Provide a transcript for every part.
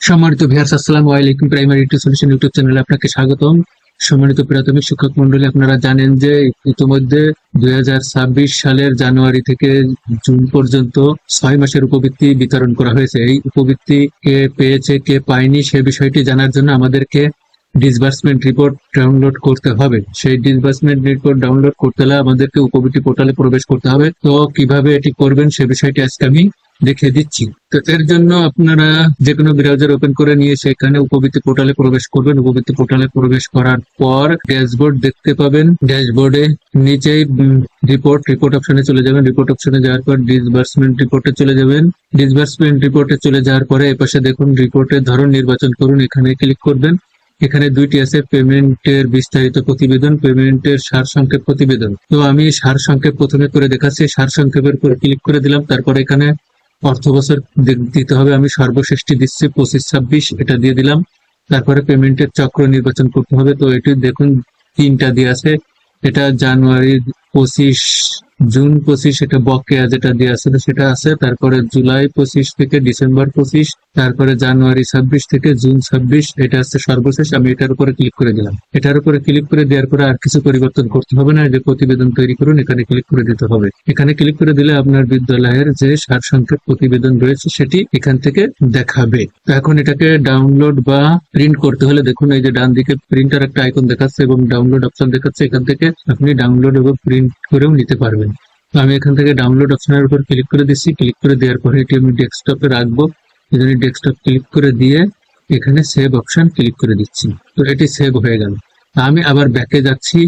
সম্মানিত ভিউয়ার্স, আসসালামু আলাইকুম। প্রাইমারি টু সলিউশন ইউটিউব চ্যানেলে আপনাকে স্বাগতম। সম্মানিত প্রাথমিক শিক্ষক মন্ডলী, আপনারা জানেন যে ইতিমধ্যে 2026 সালের জানুয়ারি থেকে জুন পর্যন্ত 6 মাসের উপবৃত্তি বিতরণ করা হয়েছে। এই উপবৃত্তি কে পেয়েছে, কে পায়নি, সে বিষয়টি জানার জন্য আমাদেরকে ডিসবার্সমেন্ট রিপোর্ট ডাউনলোড করতে হবে। সেই ডিসবার্সমেন্ট রিপোর্ট ডাউনলোড করতে হলে আমাদেরকে উপবৃত্তি পোর্টালে প্রবেশ করতে হবে। তো কিভাবে এটি করবেন সে বিষয়টি আজকে আমি দেখিয়ে দিচ্ছি। তো এর জন্য আপনারা যে কোনো ব্রাউজার ওপেন করে নিয়ে সেখানে উপবৃত্তি পোর্টালে প্রবেশ করবেন। উপবৃত্তি পোর্টালে প্রবেশ করার পর ড্যাশবোর্ড দেখতে পাবেন। ড্যাশবোর্ডে নিচেই রিপোর্ট অপশনে চলে যাবেন। রিপোর্ট অপশনে যাওয়ার পর ডিসবার্সমেন্ট রিপোর্টে চলে যাবেন। ডিসবার্সমেন্ট রিপোর্টে চলে যাওয়ার পরে এপাশে দেখুন রিপোর্টের ধরন নির্বাচন করুন, এখানে ক্লিক করবেন। এখানে দুইটি আছে, পেমেন্টের বিস্তারিত প্রতিবেদন, পেমেন্টের সারসংক্ষেপ প্রতিবেদন। তো আমি সারসংক্ষেপ প্রথমে করে দেখাচ্ছি। সারসংক্ষেপের উপর ক্লিক করে দিলাম। তারপর এখানে অর্থ বছর দিতে হবে, আমি সর্বশেষটি দিচ্ছি 25-26, এটা দিয়ে দিলাম। তারপরে পেমেন্টের চক্র নির্বাচন করতে হবে। তো এটি দেখুন তিনটা দিয়ে আছে, এটা জানুয়ারি 25, জুন 25, এটা বকেয়া যেটা দিয়ে আছে সেটা আছে। তারপরে জুলাই 25 থেকে ডিসেম্বর 25, তারপরে জানুয়ারি 26 থেকে জুন 26, এটা আছে সর্বশেষ। আমি এটার উপরে ক্লিক করে দিলাম। এটার উপরে ক্লিক করে দেওয়ার পরে আর কিছু পরিবর্তন করতে হবে না, যে প্রতিবেদন তৈরি করুন এখানে ক্লিক করে দিতে হবে। এখানে ক্লিক করে দিলে আপনার বিদ্যালয়ের যে সারসংক্ষেপ প্রতিবেদন রয়েছে সেটি এখান থেকে দেখাবে। তো এখন এটাকে ডাউনলোড বা প্রিন্ট করতে হলে দেখুন এই যে ডান দিকে প্রিন্টার একটা আইকন দেখাচ্ছে এবং ডাউনলোড অপশন দেখাচ্ছে। এখান থেকে আপনি ডাউনলোড এবং প্রিন্ট করেও নিতে পারবেন। তো আমি এখান থেকে ডাউনলোড অপশনের উপর ক্লিক করে দিচ্ছি। ক্লিক করে দেওয়ার পরে এটি আমি ডেস্কটপে রাখবো। এখানে ডেস্কটপ ক্লিক করে দিয়ে এখানে সেভ অপশন ক্লিক করে দিচ্ছি। তো এটি সেভ হয়ে গেল। আমি আবার ব্যাকে যাচ্ছি।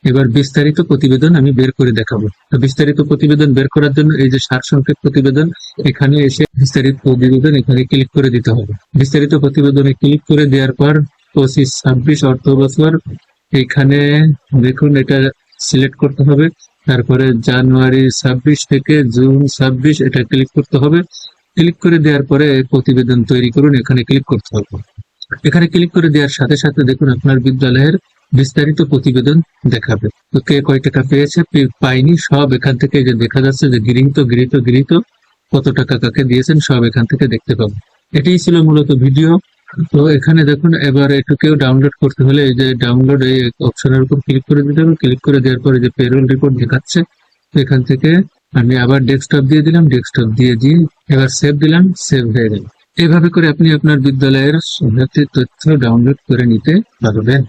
এবার বিস্তারিত প্রতিবেদন আমি বের করে দেখাবো। তো বিস্তারিত প্রতিবেদন বের করার জন্য এই যে সারসংক্ষেপ প্রতিবেদন, এখানে এসে বিস্তারিত প্রতিবেদন এখানে ক্লিক করে দিতে হবে। বিস্তারিত প্রতিবেদনে ক্লিক করে দেওয়ার পর 25-26 অর্থ বছর এখানে দেখুন এটা সিলেক্ট করতে হবে। তারপরে জানুয়ারি 26 থেকে জুন 26 এটা ক্লিক করতে হবে। ক্লিক করে দেওয়ার পরে প্রতিবেদন তৈরি করুন, এখানে ক্লিক করতে হবে। এখানে ক্লিক করে দেওয়ার সাথে সাথে দেখুন আপনার বিদ্যালয়ের বিস্তারিত প্রতিবেদন দেখাবে। তো কে কয় টাকা পেয়েছে, পাইনি, সব এখান থেকে যে দেখা যাচ্ছে যে গৃহীত কত টাকা কাকে দিয়েছেন সব এখান থেকে দেখতে পাবো। এটাই ছিল মূলত ভিডিও। তো এখানে দেখুন এবার এটুকেও ডাউনলোড করতে হলে এই যে ডাউনলোড এই অপশনের উপর ক্লিক করে দিতে হবে। ক্লিক করে দেওয়ার পরে যে পেরোল রিপোর্ট দেখাচ্ছে, তো এখান থেকে আমি আবার ডেস্কটপ দিয়ে দিলাম। ডেস্কটপ দিয়ে এবার সেভ দিলাম, সেভ হয়ে গেল। এভাবে করে আপনি আপনার বিদ্যালয়ের শরণার্থীর তথ্য ডাউনলোড করে নিতে পারবেন।